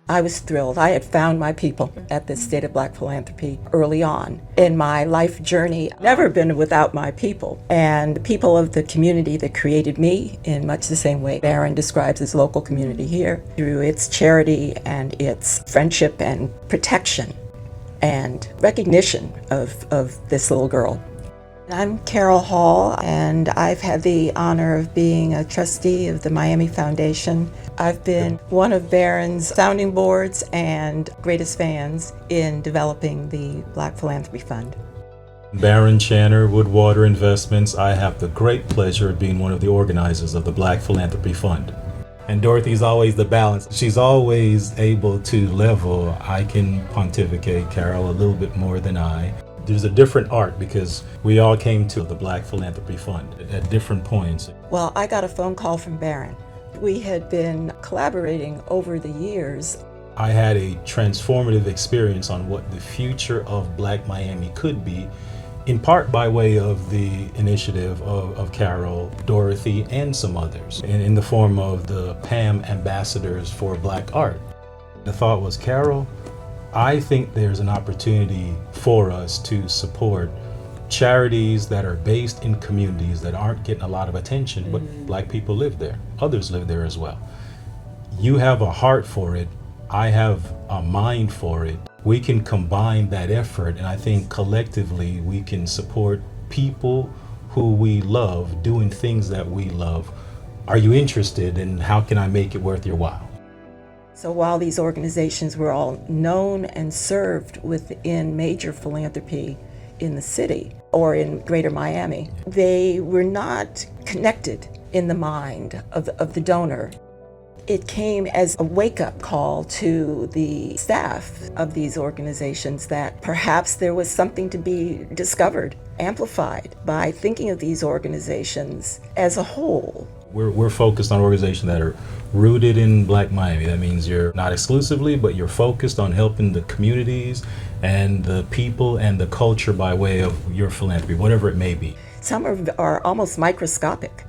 I was thrilled. I had found my people at the State of Black Philanthropy early on in my life journey. Never been without my people, and people of the community that created me in much the same way Barron describes his local community here, through its charity and its friendship and protection and recognition of this little girl. I'm Carole Hall, and I've had the honor of being a trustee of the Miami Foundation. I've been one of Barron's sounding boards and greatest fans in developing the Black Philanthropy Fund. Barron Channer, Woodwater Investments. I have the great pleasure of being one of the organizers of the Black Philanthropy Fund. And Dorothy's always the balance. She's always able to level. I can pontificate, Carole, a little bit more than I. There's a different art because we all came to the Black Philanthropy Fund at different points. Well, I got a phone call from Barron. We had been collaborating over the years. I had a transformative experience on what the future of Black Miami could be, in part by way of the initiative of Carole, Dorothy, and some others, in the form of the PAM Ambassadors for Black Art. The thought was, Carole, I think there's an opportunity for us to support charities that are based in communities that aren't getting a lot of attention, but Black people live there. Others live there as well. You have a heart for it. I have a mind for it. We can combine that effort, and I think collectively we can support people who we love doing things that we love. Are you interested, and how can I make it worth your while? So while these organizations were all known and served within major philanthropy in the city or in greater Miami, they were not connected in the mind of the donor. It came as a wake-up call to the staff of these organizations that perhaps there was something to be discovered, amplified by thinking of these organizations as a whole. We're focused on organizations that are rooted in Black Miami. That means you're not exclusively, but you're focused on helping the communities and the people and the culture by way of your philanthropy, whatever it may be. Some are almost microscopic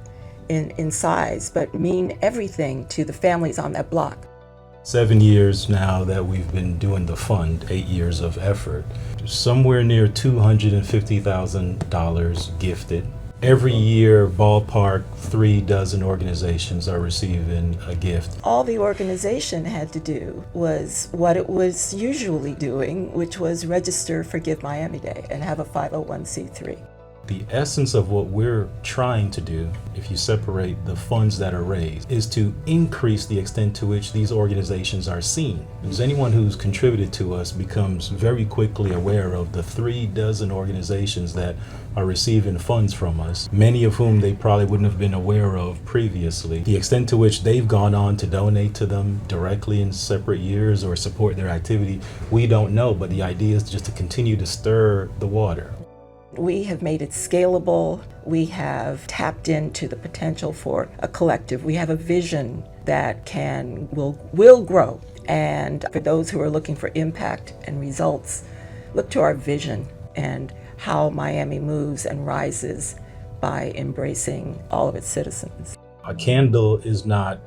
in size, but mean everything to the families on that block. 7 years now that we've been doing the fund, 8 years of effort, somewhere near $250,000 gifted. Every year, ballpark 36 organizations are receiving a gift. All the organization had to do was what it was usually doing, which was register for Give Miami Day and have a 501c3. The essence of what we're trying to do, if you separate the funds that are raised, is to increase the extent to which these organizations are seen. Because anyone who's contributed to us becomes very quickly aware of the 36 organizations that are receiving funds from us, many of whom they probably wouldn't have been aware of previously. The extent to which they've gone on to donate to them directly in separate years or support their activity, we don't know, but the idea is just to continue to stir the water. We have made it scalable. We have tapped into the potential for a collective. We have a vision that will grow. And for those who are looking for impact and results, look to our vision and how Miami moves and rises by embracing all of its citizens. A candle is not,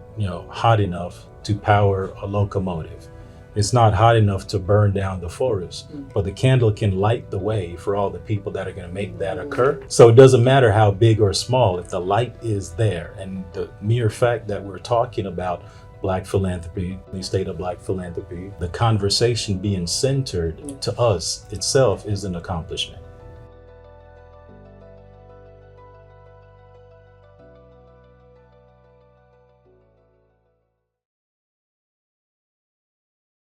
hot enough to power a locomotive. It's not hot enough to burn down the forest, but the candle can light the way for all the people that are going to make that occur. So it doesn't matter how big or small, if the light is there. And the mere fact that we're talking about Black philanthropy, the State of Black Philanthropy, the conversation being centered to us itself is an accomplishment.